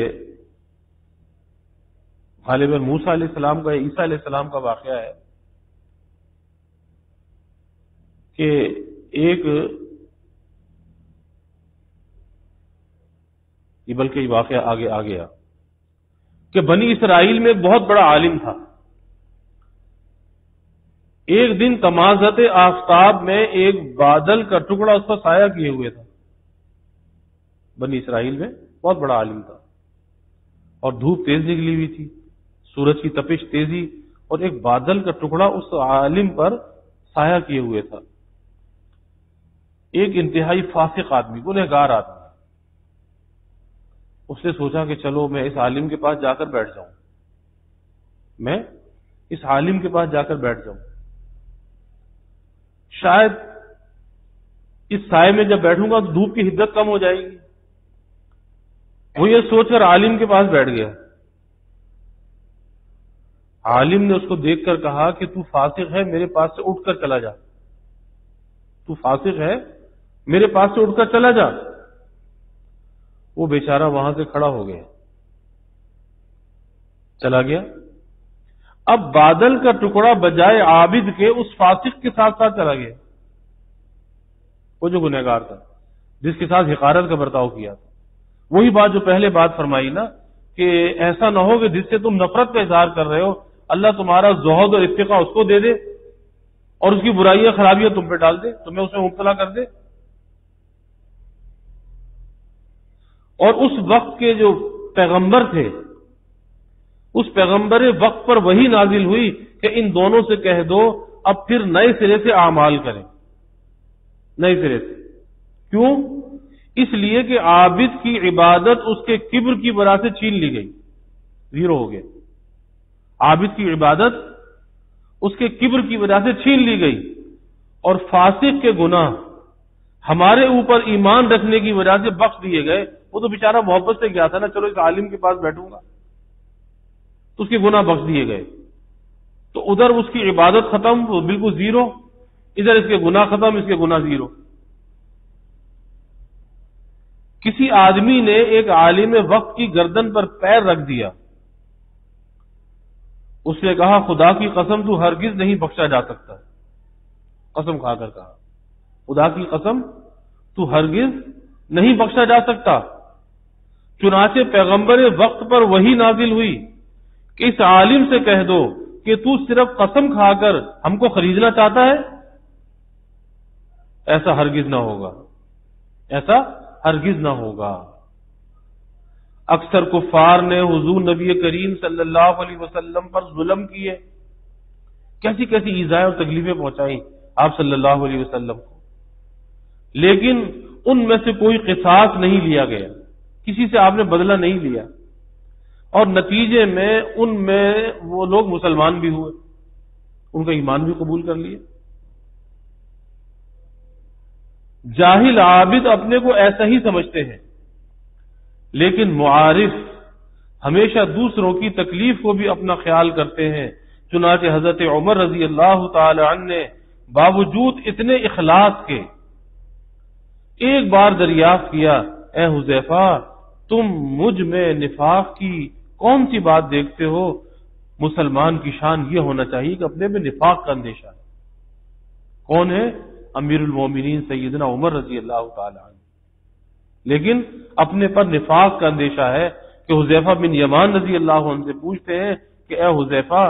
غالباً موسیٰ علیہ السلام کا یا عیسیٰ علیہ السلام کا واقعہ ہے کہ ایک، بلکہ یہ واقعہ آگے آ گیا کہ بنی اسرائیل میں ایک بہت بڑا عالم تھا. ایک دن تمازت آفتاب میں ایک بادل کا ٹکڑا اس پر سایہ کیے ہوئے تھا. بنی اسرائیل میں بہت بڑا عالم تھا، اور دھوپ تیز نکلی ہوئی تھی، سورج کی تپش تیزی، اور ایک بادل کا ٹکڑا اس عالم پر سایہ کیے ہوئے تھا. ایک انتہائی فاسق آدمی، گنہگار آدمی. اس نے سوچا کہ چلو میں اس عالم کے پاس جا کر بیٹھ جاؤں، میں اس عالم کے پاس جا کر بیٹھ جاؤں، شاید اس سائے میں جب بیٹھوں گا تو دھوپ کی حدت کم ہو جائے گی. وہ یہ سوچ کر عالم کے پاس بیٹھ گیا. عالم نے اس کو دیکھ کر کہا کہ تو فاسق ہے، میرے پاس سے اٹھ کر چلا جا. تو فاسق ہے، میرے پاس سے اٹھ کر چلا جا. وہ بیچارہ وہاں سے کھڑا ہو گیا، چلا گیا. اب بادل کا ٹکڑا بجائے عابد کے اس فاسق کے ساتھ ساتھ چلا گیا، وہ جو گنہگار تھا، جس کے ساتھ حقارت کا برتاؤ کیا تھا. وہی بات جو پہلے بات فرمائی نا کہ ایسا نہ ہو کہ جس سے تم نفرت کا اظہار کر رہے ہو اللہ تمہارا زہد اور اتقا اس کو دے دے اور اس کی برائیاں خرابیاں تم پہ ڈال دے، تمہیں اس میں مبتلا کر دے. اور اس وقت کے جو پیغمبر تھے، اس پیغمبر وقت پر وہی نازل ہوئی کہ ان دونوں سے کہہ دو اب پھر نئے سرے سے اعمال کریں، نئے سرے سے. کیوں؟ اس لیے کہ عابد کی عبادت اس کے کبر کی وجہ سے چھین لی گئی، زیرو ہو گیا. عابد کی عبادت اس کے کبر کی وجہ سے چھین لی گئی، اور فاسق کے گناہ ہمارے اوپر ایمان رکھنے کی وجہ سے بخش دیے گئے. وہ تو بیچارہ محبت سے گیا تھا نا، چلو اس عالم کے پاس بیٹھوں گا، تو اس کے گناہ بخش دیے گئے. تو ادھر اس کی عبادت ختم، وہ بالکل زیرو، ادھر اس کے گناہ ختم، اس کے گناہ زیرو. کسی آدمی نے ایک عالم وقت کی گردن پر پیر رکھ دیا، اس نے کہا خدا کی قسم تو ہرگز نہیں بخشا جا سکتا. قسم کھا کر کہا خدا کی قسم تو ہرگز نہیں بخشا جا سکتا. چنانچہ پیغمبر وقت پر وہی نازل ہوئی کہ اس عالم سے کہہ دو کہ تو صرف قسم کھا کر ہم کو خریدنا چاہتا ہے. ایسا ہرگز نہ ہوگا، ایسا ہرگز نہ ہوگا. اکثر کفار نے حضور نبی کریم صلی اللہ علیہ وسلم پر ظلم کیے، کیسی کیسی ایذائیں اور تکلیفیں پہنچائیں آپ صلی اللہ علیہ وسلم کو، لیکن ان میں سے کوئی قصاص نہیں لیا گیا، کسی سے آپ نے بدلہ نہیں لیا، اور نتیجے میں ان میں وہ لوگ مسلمان بھی ہوئے، ان کا ایمان بھی قبول کر لیے. جاہل عابد اپنے کو ایسا ہی سمجھتے ہیں، لیکن معارف ہمیشہ دوسروں کی تکلیف کو بھی اپنا خیال کرتے ہیں. چنانچہ حضرت عمر رضی اللہ تعالی عنہ نے باوجود اتنے اخلاص کے ایک بار دریافت کیا، اے حذیفہ تم مجھ میں نفاق کی کون سی بات دیکھتے ہو؟ مسلمان کی شان یہ ہونا چاہیے کہ اپنے میں نفاق کا اندیشہ ہے. کون ہے؟ امیر المومنین سیدنا عمر رضی اللہ تعالی عنہ. لیکن اپنے پر نفاق کا اندیشہ ہے کہ حذیفہ بن یمان رضی اللہ عنہ سے پوچھتے ہیں کہ اے حذیفہ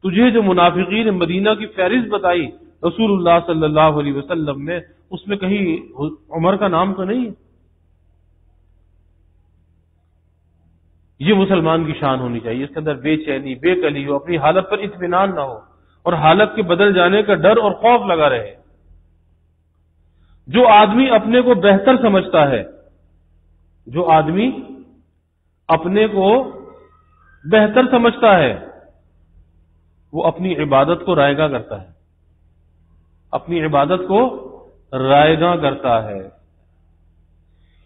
تجھے جو منافقین مدینہ کی فہرست بتائی رسول اللہ صلی اللہ علیہ وسلم نے، اس میں کہیں عمر کا نام تو نہیں ہے؟ یہ مسلمان کی شان ہونی چاہیے، اس کے اندر بے چینی بے کلی ہو، اپنی حالت پر اطمینان نہ ہو اور حالت کے بدل جانے کا ڈر اور خوف لگا رہے. جو آدمی اپنے کو بہتر سمجھتا ہے، جو آدمی اپنے کو بہتر سمجھتا ہے وہ اپنی عبادت کو رائیگاں کرتا ہے، اپنی عبادت کو رائیگاں کرتا ہے.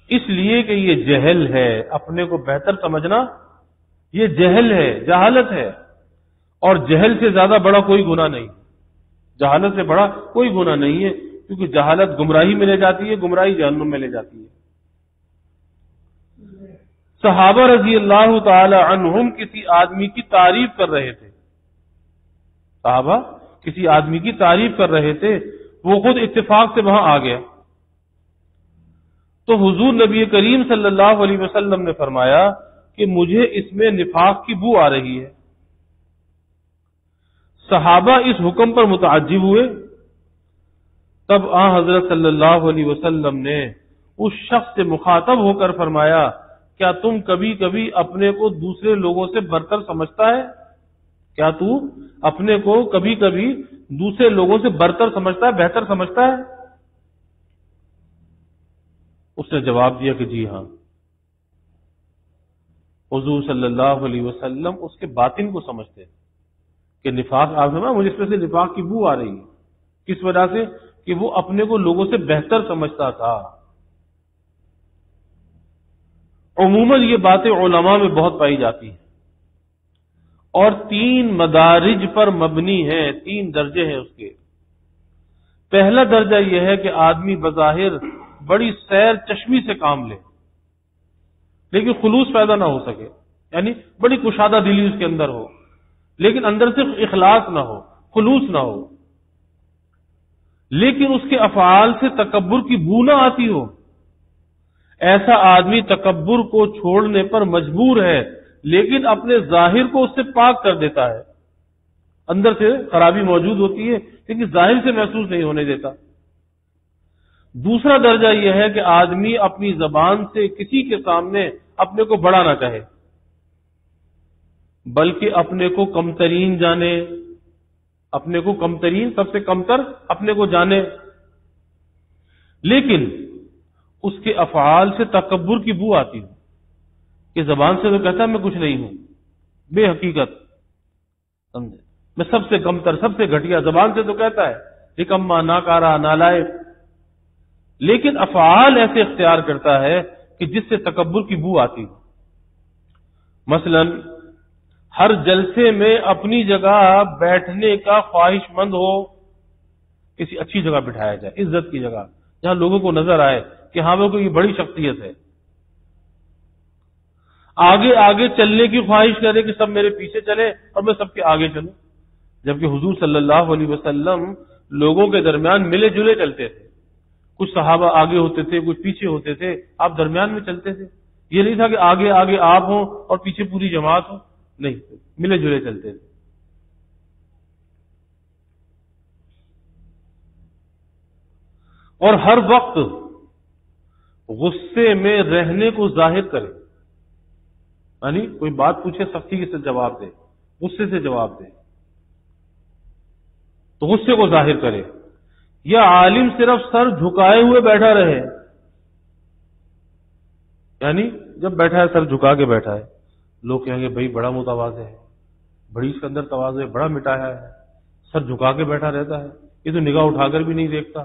اس لیے کہ یہ جہل ہے، اپنے کو بہتر سمجھنا یہ جہل ہے، جہالت ہے، اور جہل سے زیادہ بڑا کوئی گناہ نہیں، جہالت سے بڑا کوئی گناہ نہیں ہے، کیونکہ جہالت گمراہی میں لے جاتی ہے، گمراہی جہنم میں لے جاتی ہے. صحابہ رضی اللہ تعالی عنہم کسی آدمی کی تعریف کر رہے تھے، صحابہ کسی آدمی کی تعریف کر رہے تھے، وہ خود اتفاق سے وہاں آ گیا. تو حضور نبی کریم صلی اللہ علیہ وسلم نے فرمایا کہ مجھے اس میں نفاق کی بو آ رہی ہے. صحابہ اس حکم پر متعجب ہوئے. تب حضرت صلی اللہ علیہ وسلم نے اس شخص سے مخاطب ہو کر فرمایا کیا تم کبھی کبھی اپنے کو دوسرے لوگوں سے برتر سمجھتا ہے؟ کیا تو اپنے کو کبھی کبھی دوسرے لوگوں سے برتر سمجھتا ہے، بہتر سمجھتا ہے؟ اس نے جواب دیا کہ جی ہاں۔ حضور صلی اللہ علیہ وسلم اس کے باطن کو سمجھتے کہ نفاق، آپ سمجھا مجھے اس میں سے نفاق کی بو آ رہی ہے، کس وجہ سے؟ کہ وہ اپنے کو لوگوں سے بہتر سمجھتا تھا۔ عموماً یہ باتیں علماء میں بہت پائی جاتی ہیں اور 3 مدارج پر مبنی ہے، 3 درجے ہیں اس کے۔ پہلا درجہ یہ ہے کہ آدمی بظاہر بڑی سیر چشمی سے کام لے لیکن خلوص پیدا نہ ہو سکے، یعنی بڑی کشادہ دلی اس کے اندر ہو لیکن اندر سے اخلاص نہ ہو، خلوص نہ ہو، لیکن اس کے افعال سے تکبر کی بو نہ آتی ہو۔ ایسا آدمی تکبر کو چھوڑنے پر مجبور ہے لیکن اپنے ظاہر کو اس سے پاک کر دیتا ہے، اندر سے خرابی موجود ہوتی ہے لیکن ظاہر سے محسوس نہیں ہونے دیتا۔ دوسرا درجہ یہ ہے کہ آدمی اپنی زبان سے کسی کے سامنے اپنے کو بڑا نہ کہے بلکہ اپنے کو کمترین جانے، اپنے کو کمترین، سب سے کمتر اپنے کو جانے، لیکن اس کے افعال سے تکبر کی بو آتی ہے کہ زبان سے تو کہتا ہے میں کچھ نہیں ہوں، بے حقیقت سمجھے، میں سب سے کمتر، سب سے گھٹیا، زبان سے تو کہتا ہے نکما، ناکارہ، نالائق، لیکن افعال ایسے اختیار کرتا ہے کہ جس سے تکبر کی بو آتی ہے۔ مثلا ہر جلسے میں اپنی جگہ بیٹھنے کا خواہش مند ہو، کسی اچھی جگہ بٹھایا جائے، عزت کی جگہ جہاں لوگوں کو نظر آئے کہ ہاں وہ کوئی بڑی شخصیت ہے، آگے آگے چلنے کی خواہش کرے کہ سب میرے پیچھے چلے اور میں سب کے آگے چلوں، جبکہ حضور صلی اللہ علیہ وسلم لوگوں کے درمیان ملے جلے چلتے تھے، کچھ صحابہ آگے ہوتے تھے، کچھ پیچھے ہوتے تھے، آپ درمیان میں چلتے تھے۔ یہ نہیں تھا کہ آگے آگے آپ ہوں اور پیچھے پوری جماعت ہو، نہیں، ملے جلے چلتے تھے۔ اور ہر وقت غصے میں رہنے کو ظاہر کرے، یعنی کوئی بات پوچھے سختی سے جواب دے، غصے سے جواب دے تو غصے کو ظاہر کرے، یا عالم صرف سر جھکائے ہوئے بیٹھا رہے، یعنی جب بیٹھا ہے سر جھکا کے بیٹھا ہے، لوگ کہیں گے بھائی بڑا متواضع ہے، بڑی اس کے اندر تواضع ہے، بڑا مٹایا ہے، سر جھکا کے بیٹھا رہتا ہے، یہ تو نگاہ اٹھا کر بھی نہیں دیکھتا۔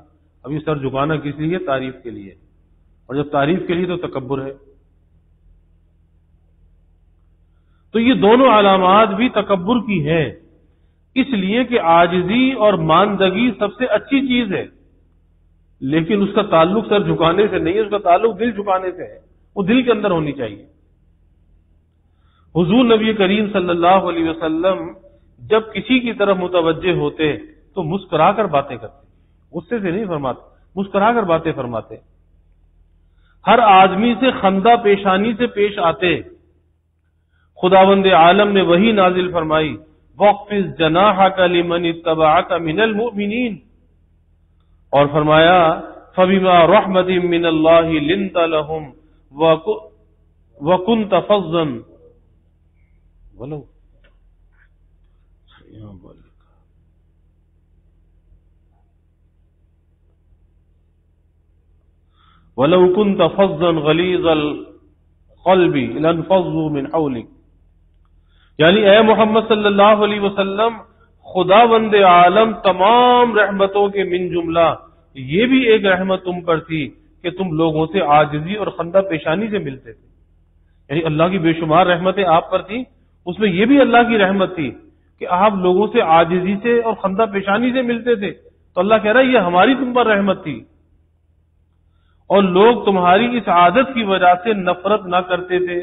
ابھی سر جھکانا کس لیے؟ تعریف کے لیے، اور جب تعریف کے لیے تو تکبر ہے۔ تو یہ دونوں علامات بھی تکبر کی ہیں، اس لیے کہ عاجزی اور ماندگی سب سے اچھی چیز ہے، لیکن اس کا تعلق سر جھکانے سے نہیں ہے، اس کا تعلق دل جھکانے سے ہے، وہ دل کے اندر ہونی چاہیے۔ حضور نبی کریم صلی اللہ علیہ وسلم جب کسی کی طرف متوجہ ہوتے تو مسکرا کر باتیں کرتے، غصے سے نہیں فرماتے، مسکرا کر باتیں فرماتے، ہر آدمی سے خندہ پیشانی سے پیش آتے۔ خداوند عالم نے وحی نازل فرمائی وَاخْفِضْ جَنَاحَكَ لِمَنِ اتَّبَعَكَ مِنَ الْمُؤْمِنِينَ، اور فرمایا فَبِمَا رَحْمَةٍ مِّنَ اللَّهِ لِنْتَ لَهُمْ وَكُنْتَ فَظًّا وَلَوْ كُنْتَ فَظًّا غَلِيظَ الْقَلْبِ لَانفَضُّوا مِنْ حَوْلِكَ، یعنی اے محمد صلی اللہ علیہ وسلم، خداوند عالم تمام رحمتوں کے من جملہ یہ بھی ایک رحمت تم پر تھی کہ تم لوگوں سے عاجزی اور خندہ پیشانی سے ملتے تھے، یعنی اللہ کی بے شمار رحمتیں آپ پر تھی، اس میں یہ بھی اللہ کی رحمت تھی کہ آپ لوگوں سے عاجزی سے اور خندہ پیشانی سے ملتے تھے، تو اللہ کہہ رہا ہے یہ ہماری تم پر رحمت تھی، اور لوگ تمہاری اس عادت کی وجہ سے نفرت نہ کرتے تھے۔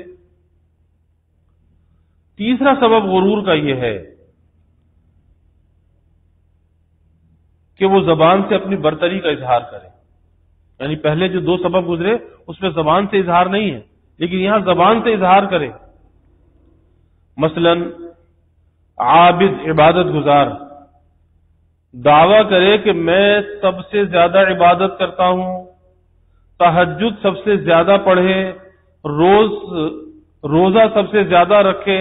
تیسرا سبب غرور کا یہ ہے کہ وہ زبان سے اپنی برتری کا اظہار کرے، یعنی پہلے جو 2 سبب گزرے اس میں زبان سے اظہار نہیں ہے، لیکن یہاں زبان سے اظہار کرے۔ مثلا عابد، عبادت گزار، دعویٰ کرے کہ میں سب سے زیادہ عبادت کرتا ہوں، تہجد سب سے زیادہ پڑھے، روزہ سب سے زیادہ رکھے،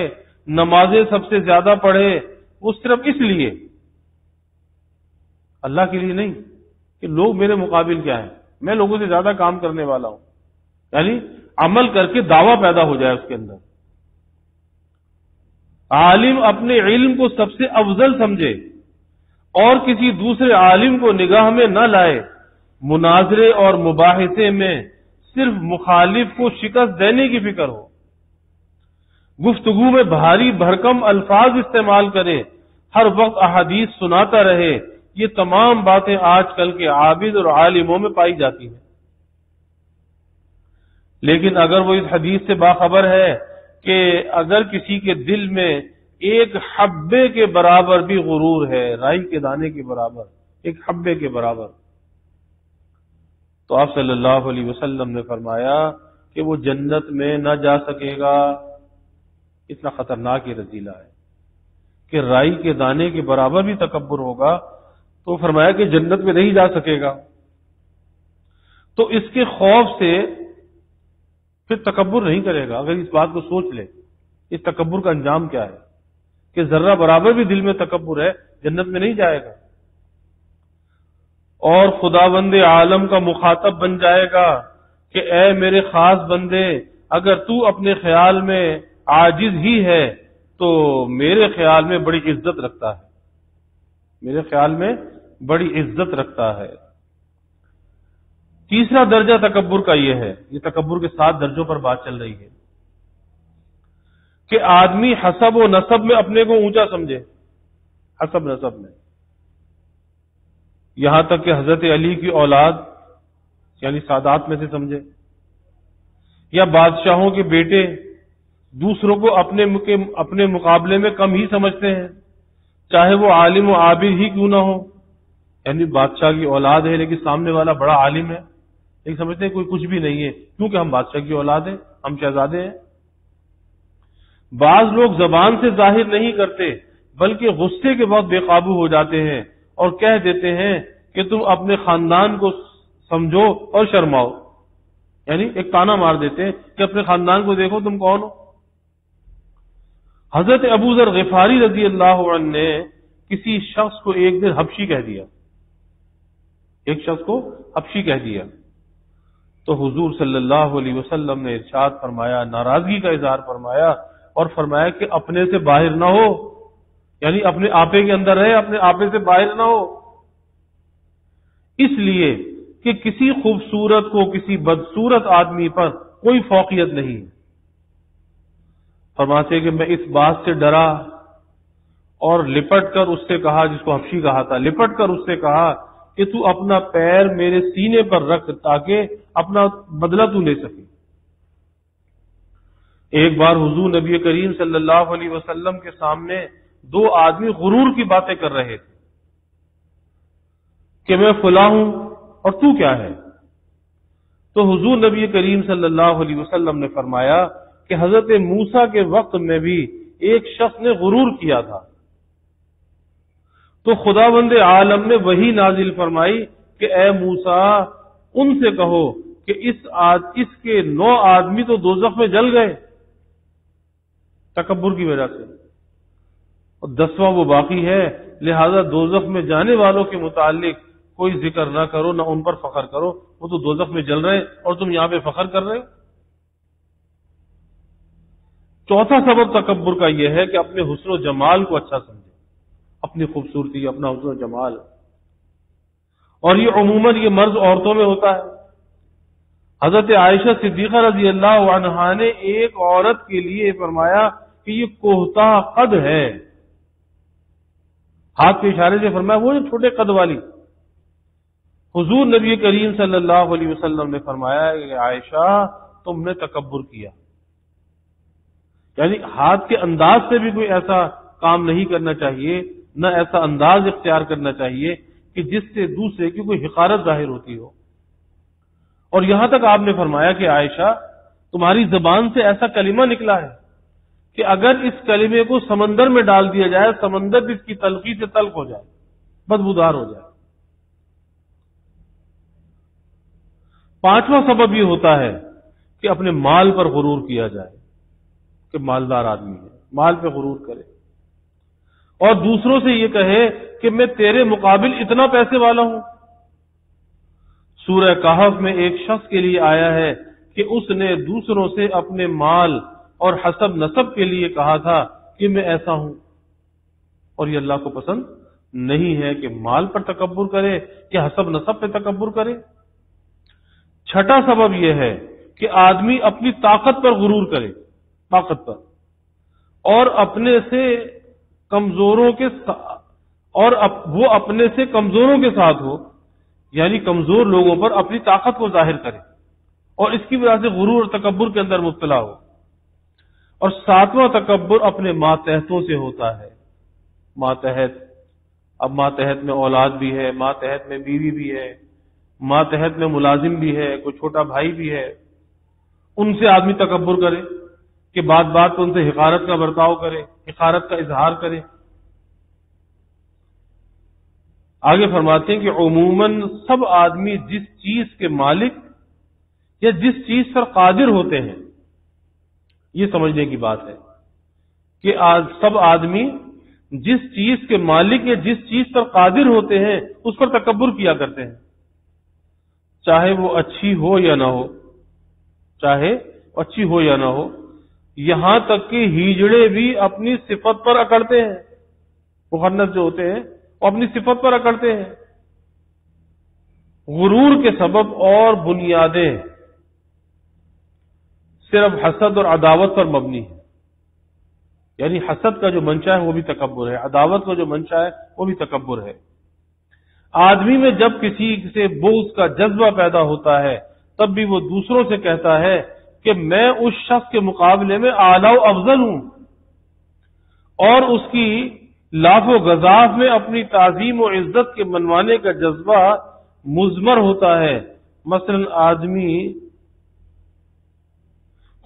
نمازیں سب سے زیادہ پڑھے، وہ صرف اس لیے، اللہ کے لیے نہیں کہ لوگ میرے مقابل کیا ہیں، میں لوگوں سے زیادہ کام کرنے والا ہوں، یعنی عمل کر کے دعویٰ پیدا ہو جائے اس کے اندر۔ عالم اپنے علم کو سب سے افضل سمجھے اور کسی دوسرے عالم کو نگاہ میں نہ لائے، مناظرے اور مباحثے میں صرف مخالف کو شکست دینے کی فکر ہو، گفتگو میں بھاری بھرکم الفاظ استعمال کرے، ہر وقت احادیث سناتا رہے، یہ تمام باتیں آج کل کے عابد اور عالموں میں پائی جاتی ہیں۔ لیکن اگر وہ اس حدیث سے باخبر ہے کہ اگر کسی کے دل میں ایک حبے کے برابر بھی غرور ہے، رائی کے دانے کے برابر، ایک حبے کے برابر، تو آپ صلی اللہ علیہ وسلم نے فرمایا کہ وہ جنت میں نہ جا سکے گا۔ اتنا خطرناک یہ رذیلہ ہے کہ رائی کے دانے کے برابر بھی تکبر ہوگا، تو فرمایا کہ جنت میں نہیں جا سکے گا۔ تو اس کے خوف سے پھر تکبر نہیں کرے گا۔ اگر اس بات کو سوچ لے اس تکبر کا انجام کیا ہے کہ ذرہ برابر بھی دل میں تکبر ہے، جنت میں نہیں جائے گا، اور خداوند عالم کا مخاطب بن جائے گا کہ اے میرے خاص بندے، اگر تو اپنے خیال میں عاجز ہی ہے تو میرے خیال میں بڑی عزت رکھتا ہے، میرے خیال میں بڑی عزت رکھتا ہے۔ تیسرا درجہ تکبر کا یہ ہے، یہ تکبر کے 7 درجوں پر بات چل رہی ہے کہ آدمی حسب و نسب میں اپنے کو اونچا سمجھے، حسب نسب میں، یہاں تک کہ حضرت علی کی اولاد یعنی سادات میں سے سمجھے، یا بادشاہوں کے بیٹے دوسروں کو اپنے مقابلے میں کم ہی سمجھتے ہیں، چاہے وہ عالم و عابد ہی کیوں نہ ہو، یعنی بادشاہ کی اولاد ہے لیکن سامنے والا بڑا عالم ہے، لیکن سمجھتے ہیں کوئی کچھ بھی نہیں ہے کیونکہ ہم بادشاہ کی اولاد ہیں، ہم شہزادے ہیں۔ بعض لوگ زبان سے ظاہر نہیں کرتے بلکہ غصے کے وقت بے قابو ہو جاتے ہیں اور کہہ دیتے ہیں کہ تم اپنے خاندان کو سمجھو اور شرماؤ، یعنی ایک تانا مار دیتے ہیں کہ اپنے خاندان کو دیکھو تم کون ہو۔ حضرت ابو ذر غفاری رضی اللہ عنہ نے کسی شخص کو ایک دن حبشی کہہ دیا، ایک شخص کو حبشی کہہ دیا، تو حضور صلی اللہ علیہ وسلم نے ارشاد فرمایا، ناراضگی کا اظہار فرمایا اور فرمایا کہ اپنے سے باہر نہ ہو، یعنی اپنے آپے کے اندر رہے، اپنے آپے سے باہر نہ ہو، اس لیے کہ کسی خوبصورت کو کسی بدصورت آدمی پر کوئی فوقیت نہیں۔ فرماتے کہ میں اس بات سے ڈرا اور لپٹ کر اس سے کہا، جس کو حبشی کہا تھا، لپٹ کر اس سے کہا کہ تو اپنا پیر میرے سینے پر رکھ تاکہ اپنا بدلہ تو لے سکے۔ ایک بار حضور نبی کریم صلی اللہ علیہ وسلم کے سامنے 2 آدمی غرور کی باتیں کر رہے تھے کہ میں فلاں ہوں اور تو کیا ہے، تو حضور نبی کریم صلی اللہ علیہ وسلم نے فرمایا کہ حضرت موسیٰ کے وقت میں بھی ایک شخص نے غرور کیا تھا، تو خداوند عالم نے وہی نازل فرمائی کہ اے موسیٰ ان سے کہو کہ اس کے 9 آدمی تو دوزخ میں جل گئے تکبر کی وجہ سے، اور 10واں وہ باقی ہے، لہذا دوزخ میں جانے والوں کے متعلق کوئی ذکر نہ کرو، نہ ان پر فخر کرو، وہ تو دوزخ میں جل رہے اور تم یہاں پہ فخر کر رہے ہو۔ چوتھا سبب تکبر کا یہ ہے کہ اپنے حسن و جمال کو اچھا سمجھے، اپنی خوبصورتی، اپنا حسن و جمال، اور یہ عموماً یہ مرض عورتوں میں ہوتا ہے۔ حضرت عائشہ صدیقہ رضی اللہ عنہا نے ایک عورت کے لیے فرمایا کہ یہ کوہتا قد ہے، ہاتھ کے اشارے سے فرمایا وہ جو چھوٹے قد والی۔ حضور نبی کریم صلی اللہ علیہ وسلم نے فرمایا کہ عائشہ تم نے تکبر کیا، یعنی ہاتھ کے انداز سے بھی کوئی ایسا کام نہیں کرنا چاہیے، نہ ایسا انداز اختیار کرنا چاہیے کہ جس سے دوسرے کی کوئی حقارت ظاہر ہوتی ہو۔ اور یہاں تک آپ نے فرمایا کہ عائشہ تمہاری زبان سے ایسا کلمہ نکلا ہے کہ اگر اس کلمے کو سمندر میں ڈال دیا جائے، سمندر بھی اس کی تلخی سے تلخ ہو جائے، بدبودار ہو جائے۔ 5واں سبب یہ ہوتا ہے کہ اپنے مال پر غرور کیا جائے کہ مالدار آدمی ہے، مال پہ غرور کرے، اور دوسروں سے یہ کہے کہ میں تیرے مقابل اتنا پیسے والا ہوں۔ سورہ کہف میں ایک شخص کے لیے آیا ہے کہ اس نے دوسروں سے اپنے مال اور حسب نسب کے لیے کہا تھا کہ میں ایسا ہوں، اور یہ اللہ کو پسند نہیں ہے کہ مال پر تکبر کرے کہ حسب نسب پہ تکبر کرے۔ چھٹا سبب یہ ہے کہ آدمی اپنی طاقت پر غرور کرے، طاقت پر، اور اپنے سے کمزوروں کے وہ اپنے سے کمزوروں کے ساتھ ہو، یعنی کمزور لوگوں پر اپنی طاقت کو ظاہر کرے اور اس کی وجہ سے غرور اور تکبر کے اندر مبتلا ہو۔ اور 7واں تکبر اپنے ماتحتوں سے ہوتا ہے۔ ماتحت، اب ماتحت میں اولاد بھی ہے، ماتحت میں بیوی بھی ہے، ماتحت میں ملازم بھی ہے، کوئی چھوٹا بھائی بھی ہے، ان سے آدمی تکبر کرے کہ بات بات پر ان سے حقارت کا برتاؤ کرے، حقارت کا اظہار کرے۔ آگے فرماتے ہیں کہ عموماً سب آدمی جس چیز کے مالک یا جس چیز پر قادر ہوتے ہیں، یہ سمجھنے کی بات ہے کہ سب آدمی جس چیز کے مالک یا جس چیز پر قادر ہوتے ہیں اس پر تکبر کیا کرتے ہیں، چاہے وہ اچھی ہو یا نہ ہو، چاہے اچھی ہو یا نہ ہو، یہاں تک کہ ہیجڑے بھی اپنی صفت پر اکڑتے ہیں، مخنث جو ہوتے ہیں وہ اپنی صفت پر اکڑتے ہیں۔ غرور کے سبب اور بنیادیں صرف حسد اور عداوت پر مبنی ہے، یعنی حسد کا جو منشا ہے وہ بھی تکبر ہے، عداوت کا جو منشا ہے وہ بھی تکبر ہے۔ آدمی میں جب کسی سے بغض کا جذبہ پیدا ہوتا ہے تب بھی وہ دوسروں سے کہتا ہے کہ میں اس شخص کے مقابلے میں اعلیٰ و افضل ہوں، اور اس کی لاف و گزاف میں اپنی تعظیم و عزت کے منوانے کا جذبہ مضمر ہوتا ہے۔ مثلا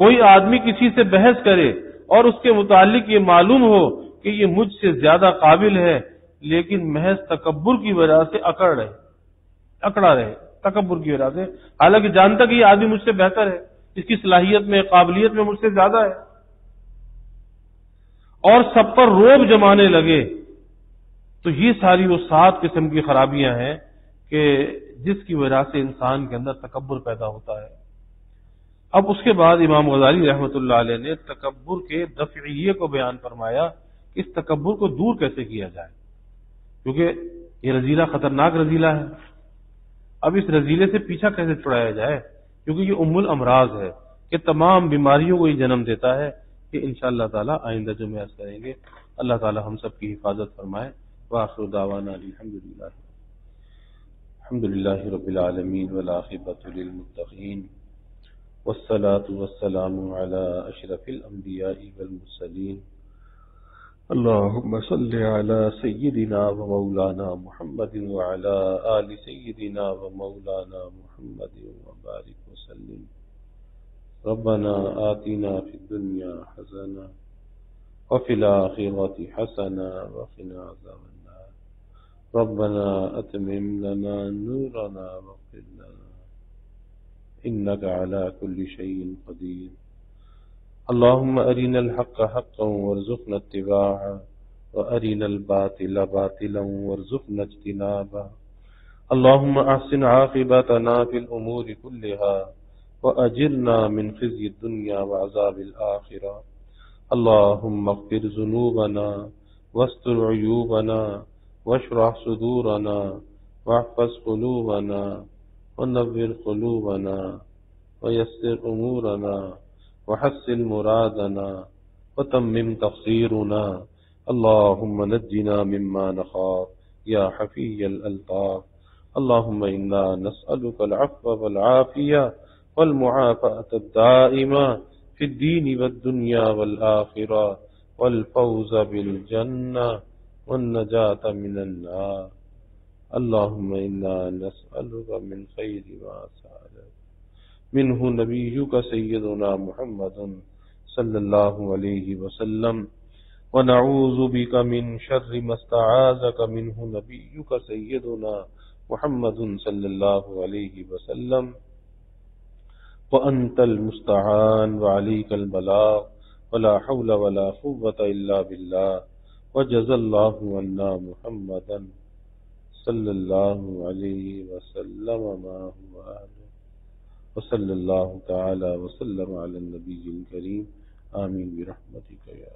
کوئی آدمی کسی سے بحث کرے اور اس کے متعلق یہ معلوم ہو کہ یہ مجھ سے زیادہ قابل ہے، لیکن محض تکبر کی وجہ سے اکڑا رہے، تکبر کی وجہ سے، حالانکہ جانتا کہ یہ آدمی مجھ سے بہتر ہے، اس کی صلاحیت میں، قابلیت میں مجھ سے زیادہ ہے، اور سب پر روب جمانے لگے۔ تو یہ ساری وہ 7 قسم کی خرابیاں ہیں کہ جس کی وجہ سے انسان کے اندر تکبر پیدا ہوتا ہے۔ اب اس کے بعد امام غزالی رحمۃ اللہ علیہ نے تکبر کے دفعیے کو بیان فرمایا کہ اس تکبر کو دور کیسے کیا جائے، کیونکہ یہ رذیلہ خطرناک رذیلہ ہے۔ اب اس رذیلے سے پیچھا کیسے چھڑایا جائے، کیونکہ یہ ام الامراض ہے کہ تمام بیماریوں کو یہ جنم دیتا ہے، کہ انشاءاللہ تعالی آئندہ جو میں عرض کریں گے۔ اللہ تعالی ہم سب کی حفاظت فرمائے۔ وآخر دعوانا الحمدللہ رب العالمین والعاقبۃ للمتقین والصلاة والسلام على اشرف الانبیاء والمرسلین اللهم صل على سيدنا ومولانا محمد وعلى آل سيدنا ومولانا محمد وبارك وسلم ربنا آتنا في الدنيا حسنة وفي الآخرة حسنة وقنا عذاب النار ربنا أتمم لنا نورنا واغفر لنا إنك على كل شيء قدير اللهم أرنا الحق حقا وارزقنا اتباعه وأرنا الباطل باطلا وارزقنا اجتنابه اللهم أحسن عاقبتنا في الأمور كلها وأجرنا من خزي الدنيا وعذاب الآخرة اللهم اغفر ذنوبنا واستر عيوبنا واشرح صدورنا واحفظ قلوبنا ونور قلوبنا ويسر أمورنا وحسن مرادنا وتمم تقصيرنا اللهم نجنا مما نخاف يا حفي الألطاف اللهم إنا نسألك العفو والعافية والمعافاة الدائمة في الدين والدنيا والآخرة والفوز بالجنة والنجاة من النار اللهم إنا نسألك من خير ما سألك منه نبيك سيدنا محمد صلى الله عليه وسلم ونعوذ بك من شر ما استعاذك منه نبيك سيدنا محمد صلى الله عليه وسلم وأنت المستعان وعليك البلاغ ولا حول ولا قوة إلا بالله وجزى الله عنا محمدا صلى الله عليه وسلم ما هو أهله وصلى الله تعالى وسلم على النبي الكريم آمين برحمتك يا